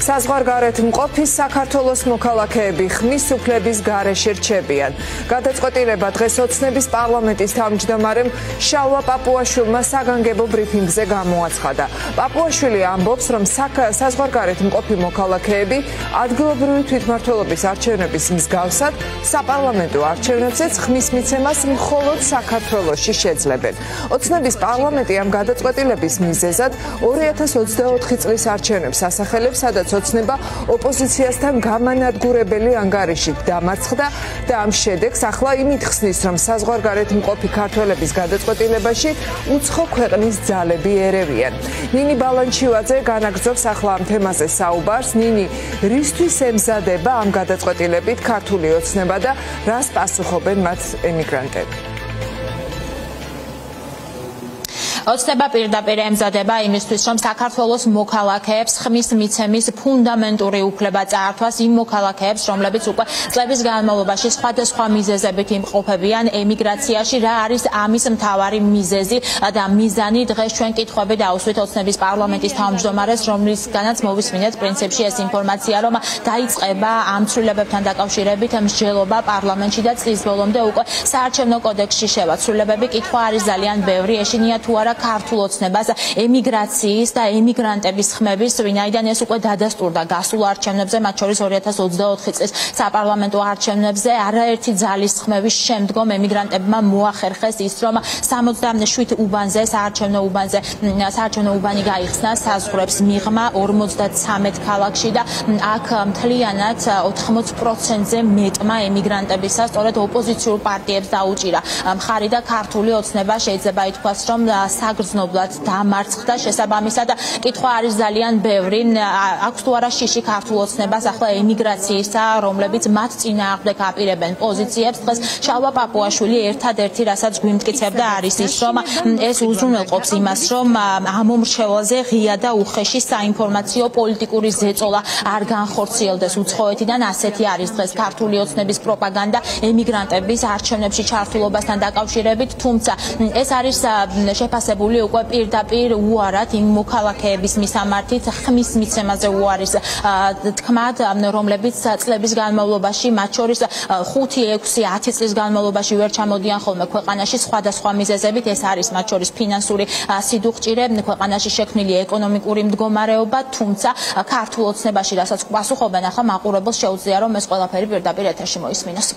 საზღვარგარეთ მყოფი საქართველოს მოქალაქეები ხმის უფლების გარეშე რჩებიან. გადაწყვეტილება დღეს ოცნების პარლამენტის თავმჯდომარემ შალვა პაპუაშვილმა საგანგებო ბრიფინგზე გამოაცხადა. პაპუაშვილი ამბობს, რომ საზღვარგარეთ მყოფი მოქალაქეები ადგილობრივი თვითმმართველობის არჩევნების მსგავსად საპარლამენტო არჩევნებზეც ხმის მიცემას მხოლოდ საქართველოში შეძლებენ. ოცნების პარლამენტი ამ გადაწყვეტილების მიზეზად 2024 წლის არჩევნებს ასახელებს, სადაც ოცნება ოპოზიციასთან გამანადგურებელი ანგარიშით დამარცხდა და ამ შედეგს ახლა იმით ხსნის, რომ საზღვარგარეთ მყოფი ქართველების გადაწყვეტილებაში უცხო ქვეყნის ძალები ერევიან. ნინი ბალანჩივაძე განაგრძობს ახლა ამ თემაზე საუბარს. ნინი, რისთვის ემზადება ამ გადაწყვეტილებით ქართული ოცნება და რას პასუხობენ მათ ემიგრანტები? ოცნება პირდაპირ ემზადება იმისთვის, რომ საქართველოს მოქალაქეებს ხმის მიცემის ფუნდამენტური უფლება წაართვას იმ მოქალაქეებს, რომლებიც უკვე წლების განმავლობაში სხვადასხვა მიზეზებით იმყოფებიან ემიგრაციაში. რა არის ამის მთავარი მიზეზი და მიზანი? დღეს ჩვენ კითხვები დავუსვით ოცნების პარლამენტის თავმჯდომარეს, რომლისგანაც მოვისმინეთ პრინციპში ეს ინფორმაცია, რომ დაიწყება ამ ცვლილებებთან დაკავშირებით მსჯელობა პარლამენტში და წლის ბოლომდე უკვე საარჩევნო კოდექსში შევა. ცვლილებები კითხვა არის ძალიან ბევრი, ეშინია თუ არა ქართულ ოცნებას ემიგრაციის და ემიგრანტების ხმების, ვინაიდან ეს უკვე დადასტურდა გასულ არჩევნებზე, მათ შორის 2024 წლის საპარლამენტო არჩევნებზე. არაერთი ძალის ხმების შემდგომ ემიგრანტებმა მოახერხეს ის, რომ 77 უბანზე საარჩევნო უბანი გაიხსნა, საზღვრებს მიღმა 53 ქალაქში და აქ მთლიანად 80%-ზე მეტმა ემიგრანტებისა სწორედ ოპოზიციურ პარტიებს დაუჭირა მხარი და ქართული ოცნება შეიძლება ითქვას, რომ საგრძნობლად დამარცხდა. შესაბამისად, კითხვა არის ძალიან ბევრი. აქვს თუ არა შიში ქართულ ოცნებას ახლა ემიგრაციისა, რომლებიც მათ წინააღმდეგ აპირებენ პოზიციებს. დღეს შალვა პაპუაშვილი ერთადერთი, რასაც გვიმტკიცებდა, არის ის, რომ ეს უზრუნველყოფს იმას, რომ ამ მომრჩეველზე ღია და უხეში საინფორმაციო პოლიტიკური ზეწოლა არ განხორციელდეს უცხოეთიდან. ასეთი არის დღეს ქართული ოცნების პროპაგანდა ემიგრანტების არჩევნებში ჩართულობასთან დაკავშირებით, თუმცა ეს არის შეფასებული უკვე პირდაპირ უარად იმ მოქალაქეების მისამართით ხმის მიცემაზე უარის თქმად, რომლებიც წლების განმავლობაში, მათ შორის 5-6-10 წლის განმავლობაში ვერ ჩამოდიან ხოლმე ქვეყანაში სხვადასხვა მიზეზებით. ეს არის მათ შორის ფინანსური სიდუხჭირე, ქვეყანაში შექმნილი ეკონომიკური მდგომარეობა, თუმცა ქართულ ოცნებაში, რასაც პასუხობენ, ახლა მაყურებელს შეუძლია, რომ ეს ყველაფერი პირდაპირ ეთერში მოისმინოს.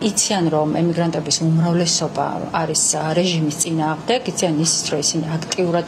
იციან, რომ ემიგრანტების უმრავლესობა არის რეჟიმის წინააღმდეგ, იციან ისიც, რომ ისინი აქტიურად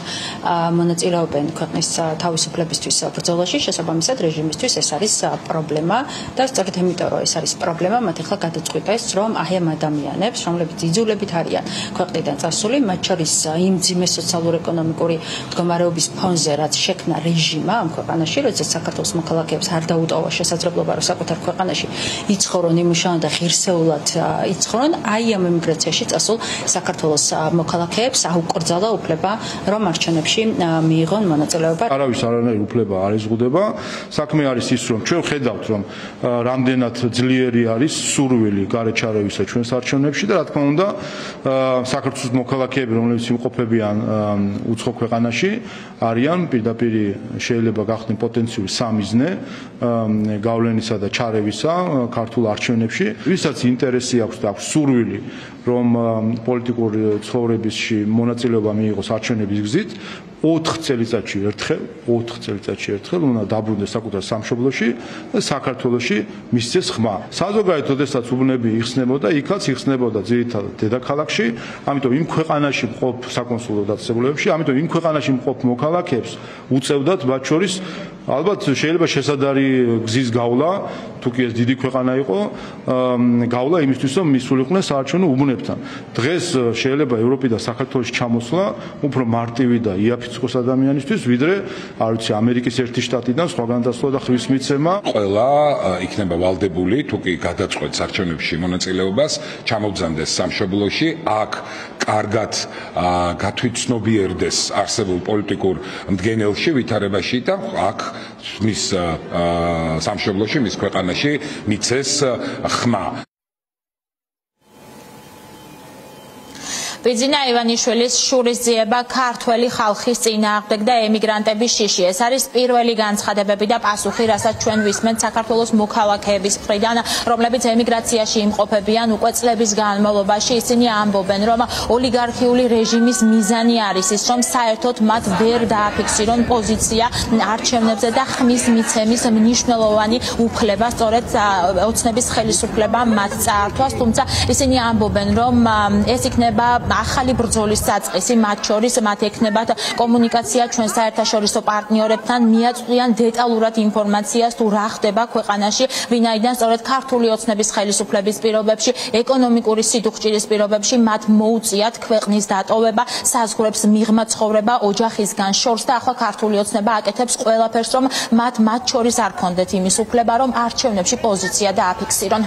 მონაწილეობენ ქვეყნის თავისუფლებისთვის ბრძოლაში, შესაბამისად რეჟიმისთვის ეს არის პრობლემა და სწორედ იმიტომ, რომ ეს არის პრობლემა, მათ ახლა გადაწყვიტეს, რომ აი ამ ადამიანებს, რომლებიც იძულებით არიან ქვეყნიდან წასული, მათ შორის იმ ძიმე სოციალურ-ეკონომიკური მდგომარეობის ფონზე, რაც შექმნა რეჟიმმა ამ ქვეყანაში, როდესაც საქართველოს მოქალაქეებს არ დაუტოვა შესაძლებლობა, რომ საკუთარ ქვეყანაში იცხოვრონ, იმუშაონ და ღირსეულად იცხოვრონ, აი ამ ემიგრაციაში წასულ საქართველოს მოქალაქეებს აუკრძალა უფლება, რომ არჩევნებში მიიღონ მონაწილეობა. არავის არანაირი უფლება არ ეზღუდება. საქმე არის ის, რომ ჩვენ ხედავთ, რომ რამდენად ძლიერი არის სურვილი გარეჩარევისა ჩვენს არჩევნებში და რა თქმა უნდა, საქართველოს მოქალაქეები, რომლებიც იმყოფებიან უცხო ქვეყანაში, არიან პირდაპირ შეიძლება გახდნენ პოტენციური სამიზნე გავლენისა და ჩარევისა ქართულ არჩევნებში, ვისაც ინტერესი აქვს და აქვს სურვილი, რომ პოლიტიკური ცხოვრებაში მონაწილეობა მიიღოს არჩევნების გზით, 4 წელიწადში ერთხელ უნდა დაბრუნდეს საკუთარ სამშობლოში და საქართველოში მისცეს ხმა. საზოგადოებრივ ოდესაც უბნები იხსნებოდა, იქაც იხსნებოდა ძირითადად დედაქალაქში, ამიტომ იმ ქვეყანაში მყოფ საკონსულო დაწესებულებებში, ამიტომ იმ ქვეყანაში მყოფ მოქალაქეებს უწევდათ მათ შორის ალბათ შეიძლება შესადარი გზის გავლა, თუ კი ეს დიდი ქვეყანა იყო, გავლა იმისთვის, რომ მისულიყვნენ საარჩევნო უბნებთან. დღეს შეიძლება ევროპიდან საქართველოში ჩამოსვლა უფრო მარტივი და იაფიცხოს ადამიანისთვის, ვიდრე, არ ვიცი, ამერიკის ერთი შტატიდან სხვაგან დასვლა და ხმის მიცემა. ყველა იქნება ვალდებული, თუ კი გადაწყვეტს არჩევნებში მონაწილეობას, ჩამოგზავნდეს სამშობლოში, აქ კარგად გათვითცნობიერდეს არსებულ პოლიტიკურ მდგენელში, ვითარებაში და აქ მის სამშობლოში, მის ქვეყანაში მიცეს ხმა. ბიძინა ივანიშვილის შურისძიება ქართველი ხალხის წინააღმდეგ და ემიგრანტების შიში. ეს არის პირველი განცხადებები და პასუხი, რასაც ჩვენ ვისმენთ საქართველოს მოქალაქეების მხრიდან, რომლებიც ემიგრაციაში იმყოფებიან უკვე წლების განმავლობაში. ისინი ამბობენ, რომ ოლიგარქიული რეჟიმის მიზანი არის ის, რომ საერთოდ მათ ვერ დააფიქსირონ პოზიცია არჩევნებზე და ხმის მიცემის მნიშვნელოვანი უფლება, სწორედ ოცნების ხელისუფლება მათ წაართვას, თუმცა ისინი ამბობენ, რომ ეს იქნება ახალი ბრძოლის საწყისი, მათ შორის მათ ექნებათ კომუნიკაცია ჩვენ საერთაშორისო პარტნიორებთან, მიაწვდიან დეტალურად ინფორმაციას თუ რა ხდება ქვეყანაში, ვინაიდან სწორედ ქართული ოცნების ხელისუფლების პირობებში, ეკონომიკური სიდუხჭირის პირობებში მათ მოუწიათ ქვეყნის დატოვება, საზღვრებს მიღმა ცხოვრება ოჯახისგან შორს და ახლა ქართული ოცნება აკეთებს ყველაფერს, რომ მათ შორის არ ქონდეთ იმის უფლება, რომ არჩევნებში პოზიცია დააფიქსირონ.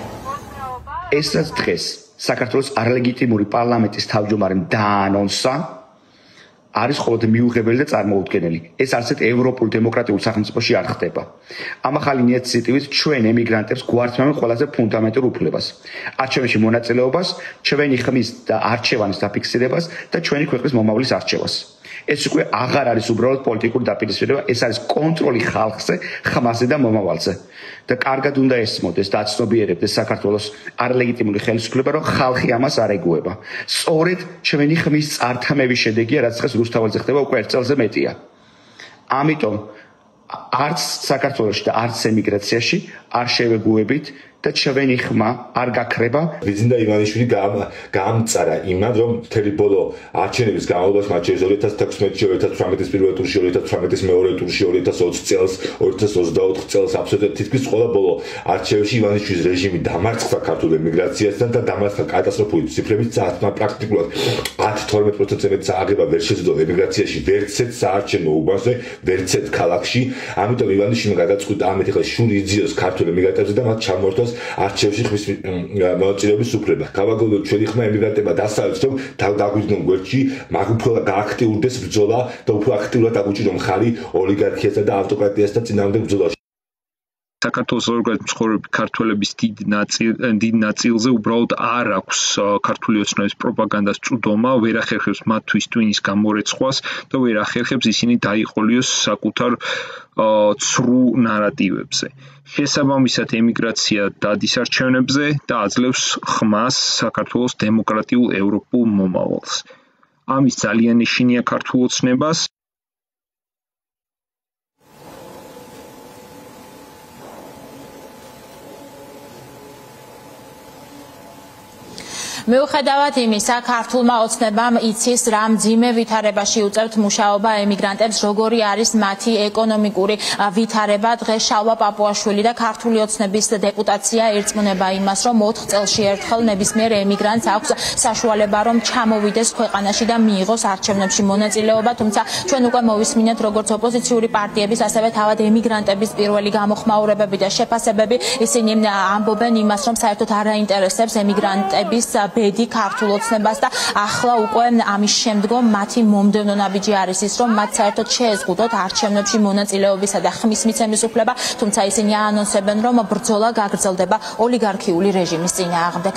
ესაც დღეს საქართველოს არლეგიტიმური პარლამენტის თავმჯდომარემ დაანონსა, არის მხოლოდ მიუღებელი და წარმოუდგენელი. ეს არცერთ ევროპულ დემოკრატიულ სახელმწიფოში არ ხდება. ამ ახალი ინიციატივით ჩვენ ემიგრანტებს გვართმევენ ყველაზე ფუნდამენტურ უფლებას, არჩევნებში მონაწილეობას, ჩვენი ხმის და არჩევანის დაფიქსირებას და ჩვენი ქვეყნის მომავლის არჩევას. ეს უკვე აღარ არის უბრალოდ პოლიტიკური დაპირისპირება, ეს არის კონტროლი ხალხზე, ხმაზე და მომავალზე. და კარგად უნდა ესმოდეს და აცნობიერებდეს საქართველოს არლეგიტიმური ხელისუფლება, რომ ხალხი ამას არ ეგუება. სწორედ ჩვენი ხმის წართამების შედეგია, რაც დღეს რუსთაველზე ხდება უკვე 1 წელზე მეტია. ამიტომ არც საქართველოში და არც ემიგრაციაში არ შევეგუებით და ჩვენი ხმა არ გაქრება. ბიძინა ივანიშვილი გაამწარა იმად, რომ მთელი ბოლო არჩევნების განმავლობაში, მათ შორის 2016-ში, 2018-ის პირველ ტურში, 2018-ის მეორე ტურში, 2020 წელს, 2024 წელს აბსოლუტურად თითქმის ყველა ბოლო არჩევნებში ივანიშვილის რეჟიმი დამარცხდა ქართულ ემიგრაციასთან და დამარცხდა კატასტროფული ციფრებით, საერთოდ პრაქტიკულად 10-12%-ზე მეტი აღება ვერ შეძლო ემიგრაციაში, ვერცეთ საარჩევნო უბანზე, ვერცეთ ქალაქში. ამიტომ ივანიშვილმა გადაწყვიტა ამით ახლა შური იძიოს ქართულ ემიგრანტებზე და მათ ჩამოართვას არჩევნებში ხმის მონაწილეობის უფლება. გავაგონოთ ჩვენი ხმა ემიგრანტებმა დასავლეთს, რომ დაგვიდგნენ გვერდში, მაგ უფრო გააქტიურდეს ბრძოლა და უფრო აქტიურად აღუჭირონ ხარი ოლიგარქიასა და ავტოკრატიასთან წინააღმდეგ ბრძოლაში. საქართველოს ორგანიზმ ცხოვრები ქართველების დიდ ნაწილზე უბრალოდ არ აქვს ქართული ოცნების პროპაგანდას წვდომა, ვერ ახერხებს მათთვის ტვინის გამორეცხვას და ვერ ახერხებს ისინი დაიყოლიოს საკუთარ ცრუ ნარატივებზე. შესაბამისად ემიგრაცია დადის არჩევნებზე და აძლევს ხმას საქართველოს დემოკრატიულ ევროპულ მომავალს. ამის ძალიან ეშინია ქართულ ოცნებას. მიუხედავად იმისა, ქართულმა ოცნებამ იცის რა მძიმე ვითარებაში უწევთ მუშაობა ემიგრანტებს, როგორი არის მათი ეკონომიკური ვითარება. დღეს შალვა პაპუაშვილი და ქართული ოცნების დეპუტაცია ერწყმუნება იმას, რომ 4 წელში ერთხელ ნებისმიერ ემიგრანტს აქვს საშუალება, რომ ჩამოვიდეს ქვეყანაში და მიიღოს არჩევნებში მონაწილეობა, თუმცა ჩვენ უკვე მოვისმინეთ, როგორც ოპოზიციური პარტიების, ასევე თავად ემიგრანტების პირველი გამოხმაურებები და შეფასებები, ისინი ამბობენ იმას, რომ საერთოდ არ აინტერესებს ემიგრანტების ბედი ქართულ ოცნებას და ახლა უკვე ამის შემდგომ მათი მომდევნო ნაბიჯი არის ის, რომ მათ საერთოდ შეეზღუდოთ არჩევნებში მონაწილეობისა და ხმის მიცემის უფლება, თუმცა ისინი აანონსებენ, რომ ბრძოლა გაგრძელდება ოლიგარქიული რეჟიმის წინააღმდეგ.